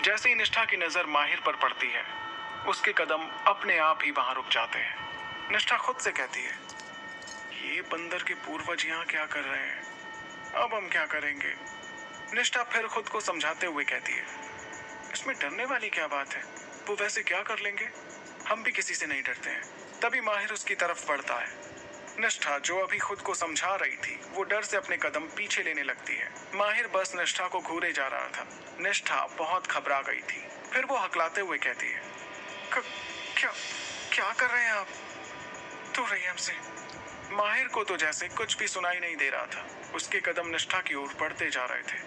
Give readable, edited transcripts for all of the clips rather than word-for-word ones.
जैसे ही निष्ठा की नजर माहिर पर पड़ती है, उसके कदम अपने आप ही वहां रुक जाते हैं। निष्ठा खुद से कहती है, ये बंदर के पूर्वज यहाँ क्या कर रहे हैं? अब हम क्या करेंगे? निष्ठा फिर खुद को समझाते हुए कहती है, इसमें डरने वाली क्या बात है? वो वैसे क्या कर लेंगे? हम भी किसी से नहीं डरते हैं। तभी माहिर उसकी तरफ बढ़ता है। निष्ठा जो अभी खुद को समझा रही थी, वो डर से अपने कदम पीछे लेने लगती है। माहिर बस निष्ठा को घूरे जा रहा था। निष्ठा बहुत घबरा गई थी। फिर वो हकलाते हुए कहती है, क्या क्या कर रहे हैं आप? दूर रहिए हमसे। माहिर को तो जैसे कुछ भी सुनाई नहीं दे रहा था। उसके कदम निष्ठा की ओर बढ़ते जा रहे थे।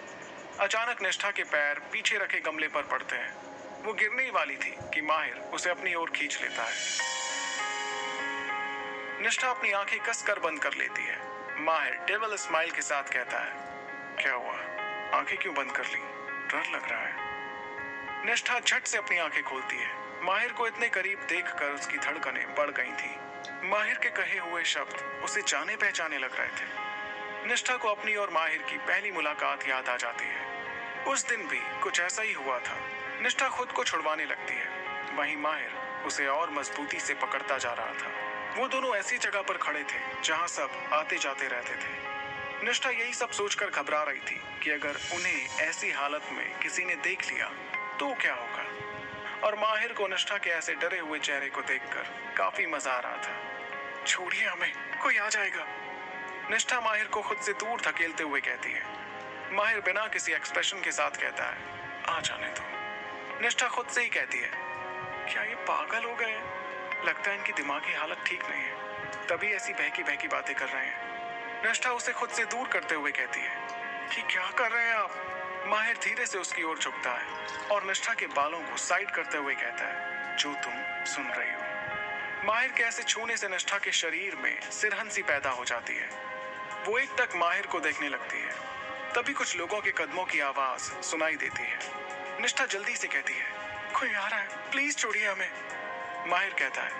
अचानक निष्ठा के पैर पीछे रखे गमले पर पड़ते हैं। वो गिरने ही वाली थी कि माहिर उसे अपनी ओर खींच लेता है। निष्ठा अपनी आंखें कसकर बंद कर लेती है। माहिर डेविल स्माइल के साथ कहता है, क्या हुआ? आंखें क्यों बंद कर ली? डर लग रहा है। निष्ठा झट से अपनी आंखें खोलती है। माहिर को इतने करीब देखकर उसकी धड़कनें बढ़ गई थी। माहिर के कहे हुए शब्द उसे जाने पहचाने लग रहे थे। निष्ठा को अपनी और माहिर की पहली मुलाकात याद आ जाती है। उस दिन भी कुछ ऐसा ही हुआ था। निष्ठा खुद को छुड़वाने लगती है, वहीं माहिर उसे और मजबूती से पकड़ता जा रहा था। वो दोनों ऐसी जगह पर खड़े थे जहां सब आते जाते रहते थे। निष्ठा यही सब सोचकर घबरा रही थी कि अगर उन्हें ऐसी हालत में किसी ने देख लिया तो क्या होगा। और माहिर को निष्ठा के ऐसे डरे हुए चेहरे को देखकर काफी मजा आ रहा था। छोड़िए हमें, कोई आ जाएगा। निष्ठा माहिर को खुद से दूर धकेलते हुए कहती है। माहिर बिना किसी एक्सप्रेशन के साथ कहता है, आ जाने दो। निष्ठा खुद से ही कहती है, क्या ये पागल हो गए? लगता है इनकी दिमागी हालत ठीक नहीं है, तभी ऐसी बहकी बहकी बातें कर रहे हैं। निष्ठा उसे खुद से दूर करते हुए कहती है कि क्या कर रहे हैं आप? माहिर धीरे से उसकी ओर झुकता है और निष्ठा के बालों को साइड करते हुए कहता है, जो तुम सुन रही हो। माहिर के ऐसे छूने से निष्ठा के शरीर में सिरहन सी पैदा हो जाती है। वो एक टक माहिर को देखने लगती है। तभी कुछ लोगों के कदमों की आवाज सुनाई देती है। निष्ठा जल्दी से कहती है, कोई आ रहा है, प्लीज छोड़िए हमें। माहिर कहता है,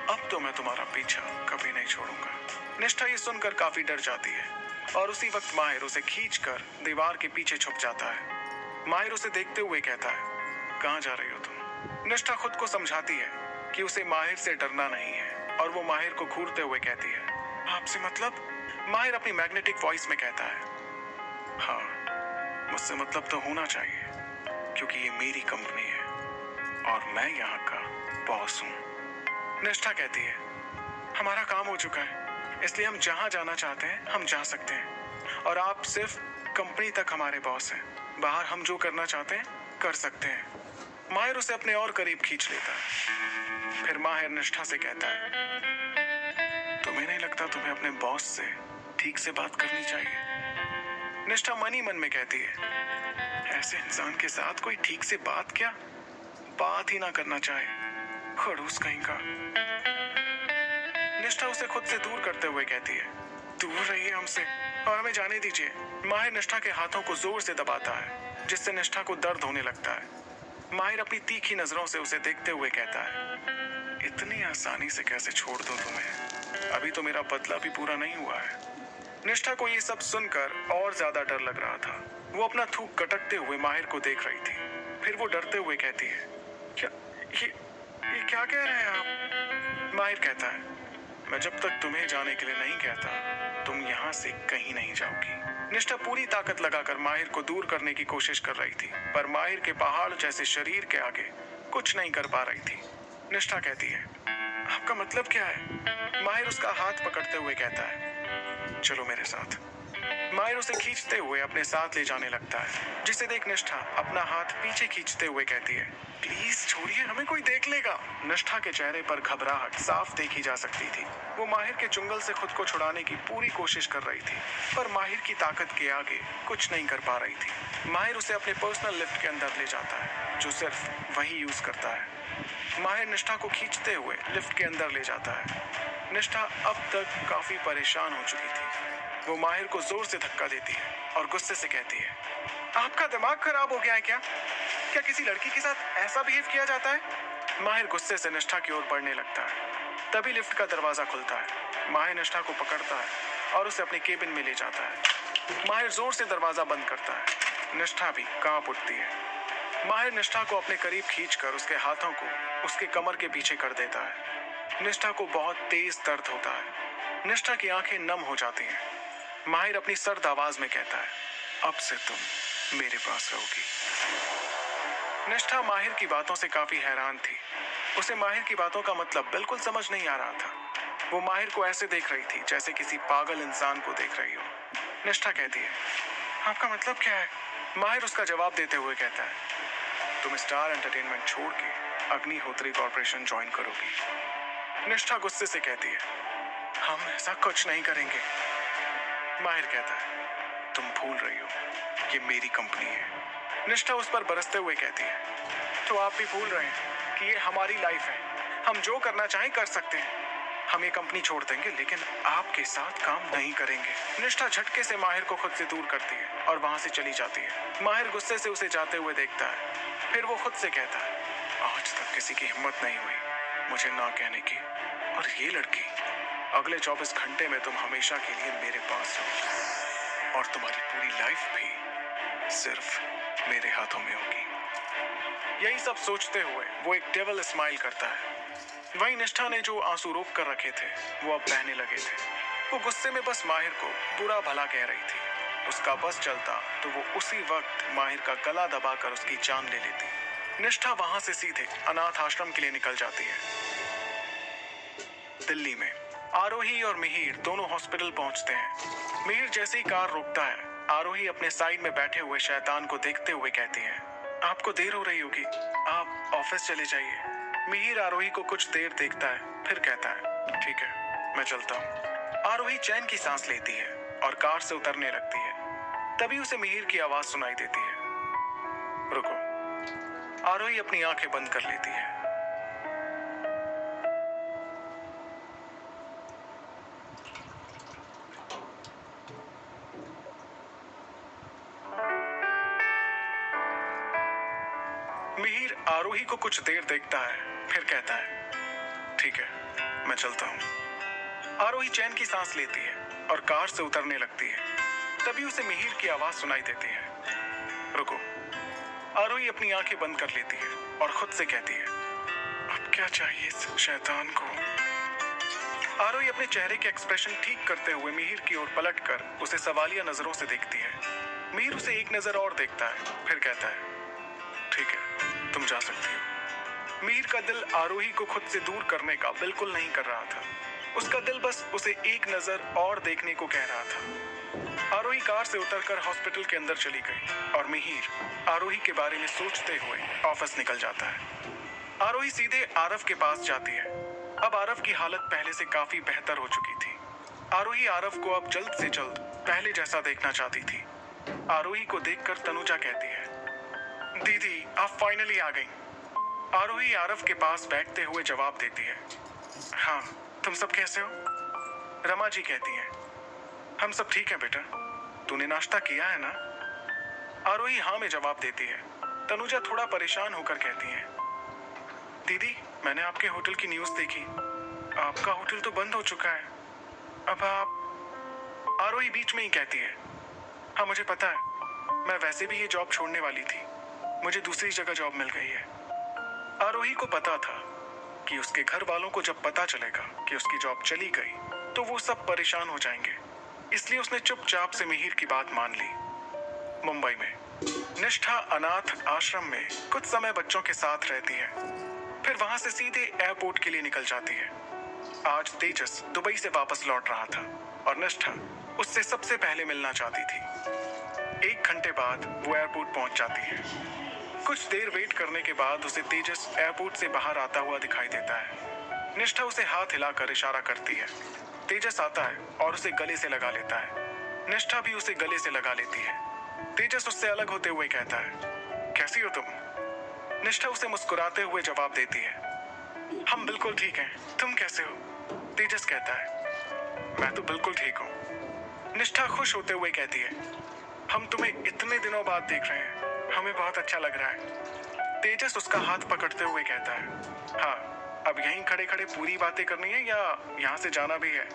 अब तो मैं तुम्हारा पीछा कभी नहीं छोड़ूंगा। निष्ठा ये सुनकर काफी डर जाती है और उसी वक्त माहिर उसे खींचकर दीवार के पीछे छुप जाता है। माहिर उसे देखते हुए कहता है, कहाँ जा रही हो तुम? निष्ठा खुद को समझाती है कि उसे माहिर से डरना नहीं है और वो माहिर को घूरते हुए कहती है, आपसे मतलब? माहिर अपनी मैग्नेटिक वॉइस में कहता है, हाँ, मुझसे मतलब तो होना चाहिए, क्योंकि ये मेरी कंपनी है और मैं यहाँ का बॉस हूँ। निष्ठा कहती है, हमारा काम हो चुका है, इसलिए हम जहाँ जाना चाहते हैं हम जा सकते हैं और आप सिर्फ कंपनी तक हमारे बॉस हैं। बाहर हम जो करना चाहते हैं कर सकते हैं। माहिर उसे अपने और करीब खींच लेता है। फिर माहिर निष्ठा से कहता है, तुम्हें नहीं लगता तुम्हें अपने बॉस से ठीक से बात करनी चाहिए? निष्ठा मन ही मन में कहती है, ऐसे इंसान के साथ कोई ठीक से बात ही ना करना चाहे, खड़ूस कहीं का। निष्ठा उसे खुद से दूर करते हुए कहती है, दूर रहिए हमसे और हमें जाने दीजिए। माहिर निष्ठा के हाथों को जोर से दबाता है, जिससे निष्ठा को दर्द होने लगता है। माहिर अपनी तीखी नजरों से उसे देखते हुए कहता है, इतनी आसानी से कैसे छोड़ दूं तुम्हें? अभी तो मेरा बदला भी पूरा नहीं हुआ है। निष्ठा को ये सब सुनकर और ज्यादा डर लग रहा था। वो अपना थूक गटकते हुए माहिर को देख रही थी। फिर वो डरते हुए कहती है, क्या ये क्या कह रहे हैं आप? माहिर कहता है, मैं जब तक तुम्हें जाने के लिए नहीं कहता तुम यहाँ से कहीं नहीं जाओगी। निष्ठा पूरी ताकत लगाकर माहिर को दूर करने की कोशिश कर रही थी, पर माहिर के पहाड़ जैसे शरीर के आगे कुछ नहीं कर पा रही थी। निष्ठा कहती है, आपका मतलब क्या है? माहिर उसका हाथ पकड़ते हुए कहता है, चलो मेरे साथ। माहिर उसे खींचते हुए अपने साथ ले जाने लगता है, जिसे देख निष्ठा अपना हाथ पीछे खींचते हुए कहती है, प्लीज छोड़िए, हमें कोई देख लेगा। निष्ठा के चेहरे पर घबराहट साफ देखी जा सकती थी। वो माहिर के चुंगल से खुद को छुड़ाने की पूरी कोशिश कर रही थी, पर माहिर की ताकत के आगे कुछ नहीं कर पा रही थी। माहिर उसे अपने पर्सनल लिफ्ट के अंदर ले जाता है, जो सिर्फ वही यूज करता है। माहिर निष्ठा को खींचते हुए लिफ्ट के अंदर ले जाता है। निष्ठा अब तक काफी परेशान हो चुकी थी। वो माहिर को जोर से धक्का देती है और गुस्से से कहती है, आपका दिमाग खराब हो गया है क्या? क्या किसी लड़की के साथ ऐसा बिहेव किया जाता है? माहिर गुस्से से निष्ठा की ओर बढ़ने लगता है। तभी लिफ्ट का दरवाजा खुलता है। माहिर निष्ठा को पकड़ता है और उसे अपने केबिन में ले जाता है। माहिर जोर से दरवाजा बंद करता है। निष्ठा भी कांप उठती है। माहिर निष्ठा को अपने करीब खींचकर उसके हाथों को उसके कमर के पीछे कर देता है। निष्ठा को बहुत तेज दर्द होता है। निष्ठा की आंखें नम हो जाती हैं। माहिर अपनी सर्द आवाज में कहता है, अब से तुम मेरे पास रहोगी। निष्ठा माहिर की बातों से काफी हैरान थी। उसे माहिर की बातों का मतलब बिल्कुल समझ नहीं आ रहा था। वो माहिर को ऐसे देख रही थी जैसे किसी पागल इंसान को देख रही हो। निष्ठा कहती है, आपका मतलब क्या है? माहिर उसका जवाब देते हुए कहता है, तुम स्टार एंटरटेनमेंट छोड़ के अग्निहोत्री कॉर्पोरेशन ज्वाइन करोगी। निष्ठा गुस्से से कहती है, हम ऐसा कुछ नहीं करेंगे। माहिर कहता है, तुम भूल रही हो, ये मेरी कंपनी है। निष्ठा उस पर बरसते हुए कहती है, तो आप भी भूल रहे हैं कि ये हमारी लाइफ है। हम जो करना चाहें कर सकते हैं। हम ये कंपनी छोड़ देंगे लेकिन आपके साथ काम नहीं करेंगे। निष्ठा झटके से माहिर को खुद से दूर करती है और वहां से चली जाती है। माहिर गुस्से से उसे जाते हुए देखता है। फिर वो खुद से कहता है, आज तक किसी की हिम्मत नहीं हुई मुझे ना कहने की, और ये लड़की, अगले 24 घंटे में तुम हमेशा के लिए मेरे पास रहोगी और तुम्हारी पूरी लाइफ भी सिर्फ मेरे हाथों में होगी। यही सब सोचते हुए वो एक डेविल स्माइल करता है। वहीं निष्ठा ने जो आंसू रोक कर रखे थे वो अब बहने लगे थे। वो गुस्से में बस माहिर को बुरा भला कह रही थी। उसका बस चलता तो वो उसी वक्त माहिर का गला दबाकर उसकी जान ले लेती। निष्ठा वहां से सीधे अनाथ आश्रम के लिए निकल जाती है। दिल्ली में आरोही और मिहिर दोनों हॉस्पिटल पहुंचते हैं। मिहिर जैसे ही कार रोकता है, आरोही अपने साइड में बैठे हुए शैतान को देखते हुए कहती है, आपको देर हो रही होगी, आप ऑफिस चले जाइए। मिहिर आरोही को कुछ देर देखता है, फिर कहता है, ठीक है, मैं चलता हूँ। आरोही चैन की सांस लेती है और कार से उतरने लगती है। तभी उसे मिहिर की आवाज सुनाई देती है, रुको। आरोही अपनी आंखें बंद कर लेती है। मिहिर आरोही को कुछ देर देखता है, फिर कहता है, ठीक है, मैं चलता हूँ। आरोही चैन की सांस लेती है और कार से उतरने लगती है। तभी उसे मिहिर की आवाज सुनाई देती है, रुको। आरोही अपनी आंखें बंद कर लेती है और खुद से कहती है, अब क्या चाहिए इस शैतान को? आरोही अपने चेहरे के एक्सप्रेशन ठीक करते हुए मिहिर की ओर पलटकर उसे सवालिया नजरों से देखती है। मिहिर उसे एक नजर और देखता है, फिर कहता है, ठीक है, तुम जा सकती हो। मिहिर का दिल आरोही को खुद से दूर करने का बिल्कुल नहीं कर रहा था। उसका दिल बस उसे एक नजर और देखने को कह रहा था। आरोही कार से उतरकर हॉस्पिटल के अंदर चली गई और मिहिर आरोही के बारे में सोचते हुए ऑफिस निकल जाता है। आरोही सीधे आरव के पास जाती है। अब आरव की हालत पहले से काफी बेहतर हो चुकी थी। आरोही आरव को अब जल्द से जल्द पहले जैसा देखना चाहती थी। आरोही को देखकर तनुजा कहती है, दीदी आप फाइनली आ गई। आरोही आरव के पास बैठते हुए जवाब देती है, हाँ, तुम सब कैसे हो? रमा जी कहती हैं, हम सब ठीक हैं बेटा, तूने नाश्ता किया है ना? आरोही हाँ में जवाब देती है। तनुजा थोड़ा परेशान होकर कहती है, दीदी मैंने आपके होटल की न्यूज़ देखी, आपका होटल तो बंद हो चुका है, अब आप। आरोही बीच में ही कहती है, हाँ मुझे पता है, मैं वैसे भी ये जॉब छोड़ने वाली थी, मुझे दूसरी जगह जॉब मिल गई है। आरोही को पता था कि उसके घर वालों को जब पता चलेगा कि उसकी जॉब चली गई तो वो सब परेशान हो जाएंगे, इसलिए उसने चुपचाप से मिहिर की बात मान ली। मुंबई में निष्ठा अनाथ आश्रम में कुछ समय बच्चों के साथ रहती है, फिर वहां से सीधे एयरपोर्ट के लिए निकल जाती है। आज तेजस दुबई से वापस लौट रहा था और निष्ठा उससे सबसे पहले मिलना चाहती थी। 1 घंटे बाद वो एयरपोर्ट पहुंच जाती है। कुछ देर वेट करने के बाद उसे तेजस एयरपोर्ट से बाहर आता हुआ दिखाई देता है। निष्ठा उसे हाथ हिलाकर इशारा करती है। तेजस आता है और उसे गले से लगा लेता है। निष्ठा भी उसे गले से लगा लेती है। तेजस उससे अलग होते हुए कहता है, कैसी हो तुम? निष्ठा उसे मुस्कुराते हुए जवाब देती है, हम बिल्कुल ठीक हैं, तुम कैसे हो? तेजस कहता है, मैं तो बिल्कुल ठीक हूँ। निष्ठा खुश होते हुए कहती है, हम तुम्हें इतने दिनों बाद देख रहे हैं, हमें बहुत अच्छा लग रहा है। तेजस उसका हाथ पकड़ते हुए कहता है, हाँ, अब यहीं खड़े खड़े पूरी बातें करनी है या यहाँ से जाना भी है?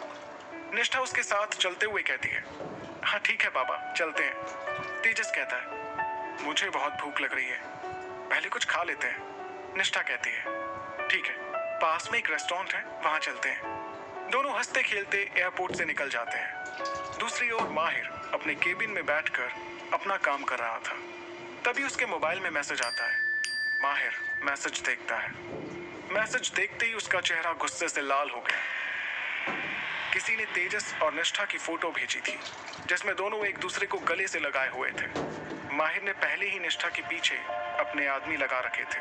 निष्ठा उसके साथ चलते हुए कहती है, हाँ ठीक है बाबा, चलते हैं। तेजस कहता है, मुझे बहुत भूख लग रही है। पहले कुछ खा लेते हैं, निष्ठा कहती है। ठीक है, पास में एक रेस्टोरेंट है, वहां चलते हैं। दोनों हंसते खेलते एयरपोर्ट से निकल जाते हैं। दूसरी ओर माहिर अपने केबिन में बैठकर अपना काम कर रहा था। तभी उसके मोबाइल में मैसेज आता है। माहिर मैसेज देखता है। मैसेज देखते ही उसका चेहरा गुस्से से लाल हो गया। किसी ने तेजस और निष्ठा की फोटो भेजी थी, जिसमें दोनों एक दूसरे को गले से लगाए हुए थे। माहिर ने पहले ही निष्ठा के पीछे अपने आदमी लगा रखे थे,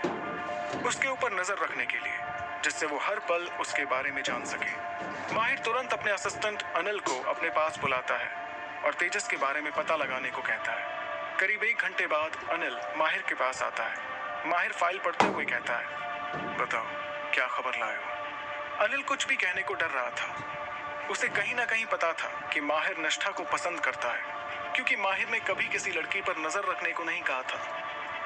उसके ऊपर नजर रखने के लिए, जिससे वो हर पल उसके बारे में जान सके। माहिर तुरंत अपने असिस्टेंट अनिल को अपने पास बुलाता है और तेजस के बारे में पता लगाने को कहता है। करीब 1 घंटे बाद अनिल माहिर के पास आता है। माहिर फाइल पढ़ते हुए कहता है, बताओ क्या खबर लाए हो? अनिल कुछ भी कहने को डर रहा था। उसे कहीं ना कहीं पता था कि माहिर निष्ठा को पसंद करता है, क्योंकि माहिर ने कभी किसी लड़की पर नजर रखने को नहीं कहा था।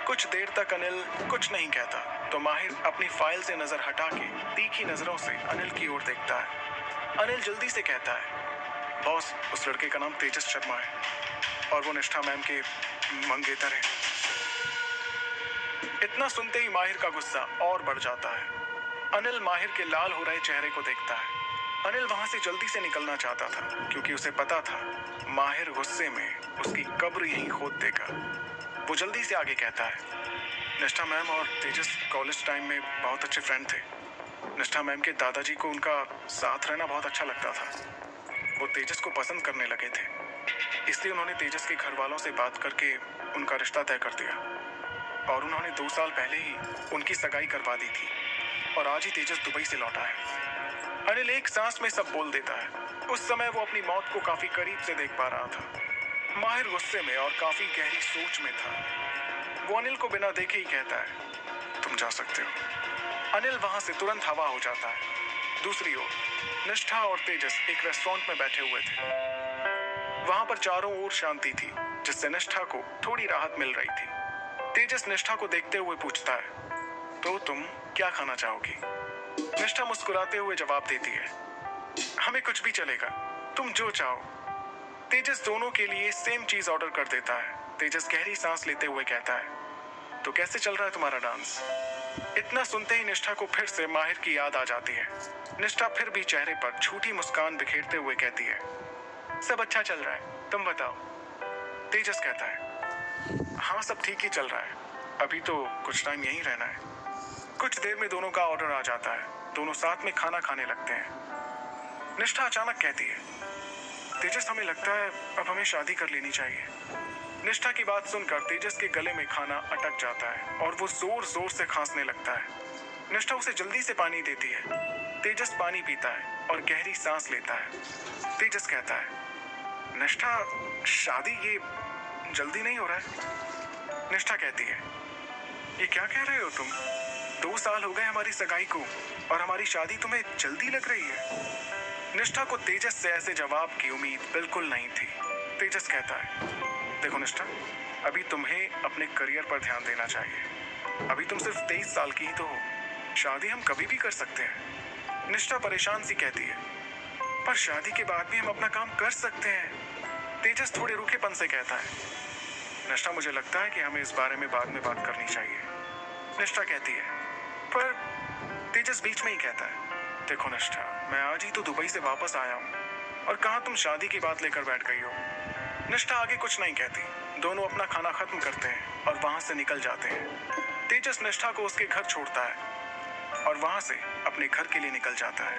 कुछ देर तक अनिल कुछ नहीं कहता, तो माहिर अपनी फाइल से नजर हटा के तीखी नजरों से अनिल की ओर देखता है। अनिल जल्दी से कहता है, बॉस, उस लड़के का नाम तेजस शर्मा है और वो निष्ठा मैम के मंगेतर हैं। इतना सुनते ही माहिर का गुस्सा और बढ़ जाता है। अनिल माहिर के लाल हो रहे चेहरे को देखता है। अनिल वहां से जल्दी से निकलना चाहता था, क्योंकि उसे पता था माहिर गुस्से में उसकी कब्र यहीं खोद देगा। वो जल्दी से आगे कहता है, निष्ठा मैम और तेजस कॉलेज टाइम में बहुत अच्छे फ्रेंड थे। निष्ठा मैम के दादाजी को उनका साथ रहना बहुत अच्छा लगता था। वो तेजस को पसंद करने लगे थे, इसलिए उन्होंने तेजस के घर वालों से बात करके उनका रिश्ता तय कर दिया और उन्होंने 2 साल पहले ही उनकी सगाई करवा दी थी और आज ही तेजस दुबई से लौटा है। अनिल एक सांस में सब बोल देता है। उस समय वो अपनी मौत को काफी करीब से देख पा रहा था। माहिर गुस्से में और काफी गहरी सोच में था। वो अनिल को बिना देखे ही कहता है, तुम जा सकते हो। अनिल वहां से तुरंत हवा हो जाता है। दूसरी ओर निष्ठा और तेजस एक रेस्टोरेंट में बैठे हुए थे। वहां पर चारों ओर शांति थी, जिससे निष्ठा को थोड़ी राहत मिल रही थी। तेजस निष्ठा को देखते हुए पूछता है, तो तुम क्या खाना चाहोगी? निष्ठा मुस्कुराते हुए जवाब देती है, हमें कुछ भी चलेगा, तुम जो चाहो। तेजस दोनों के लिए सेम चीज ऑर्डर कर देता है। तेजस गहरी सांस लेते हुए कहता है, तो कैसे चल रहा है तुम्हारा डांस? इतना सुनते ही निष्ठा को फिर से माहिर की याद आ जाती है। निष्ठा फिर भी चेहरे पर झूठी मुस्कान बिखेरते हुए कहती है, सब अच्छा चल रहा है, तुम बताओ। तेजस कहता है, हाँ सब ठीक ही चल रहा है, अभी तो कुछ टाइम यहीं रहना है। कुछ देर में दोनों का ऑर्डर आ जाता है। दोनों साथ में खाना खाने लगते हैं। निष्ठा अचानक कहती है, तेजस हमें लगता है अब हमें शादी कर लेनी चाहिए। निष्ठा की बात सुनकर तेजस के गले में खाना अटक जाता है और वो जोर जोर से खांसने लगता है। निष्ठा उसे जल्दी से पानी देती है। तेजस पानी पीता है और गहरी सांस लेता है। तेजस कहता है, निष्ठा शादी ये जल्दी नहीं हो रहा है? निष्ठा कहती है, ये क्या कह रहे हो तुम? 2 साल हो गए हमारी सगाई को और हमारी शादी तुम्हें जल्दी लग रही है? निष्ठा को तेजस से ऐसे जवाब की उम्मीद बिल्कुल नहीं थी। तेजस कहता है, देखो निष्ठा, अभी तुम्हें अपने करियर पर ध्यान देना चाहिए। अभी तुम सिर्फ 23 साल की ही तो हो, शादी हम कभी भी कर सकते हैं। निष्ठा परेशान सी कहती है, पर शादी के बाद भी हम अपना काम कर सकते हैं। तेजस थोड़े रूखेपन से कहता है, निष्ठा मुझे लगता है कि हमें इस बारे में बाद में बात करनी चाहिए। निष्ठा कहती है, पर तेजस बीच में ही कहता है, देखो निष्ठा, मैं आज ही तो दुबई से वापस आया हूँ और कहाँ तुम शादी की बात लेकर बैठ गई हो। निष्ठा आगे कुछ नहीं कहती। दोनों अपना खाना खत्म करते हैं और वहां से निकल जाते हैं। तेजस निष्ठा को उसके घर छोड़ता है और वहां से अपने घर के लिए निकल जाता है।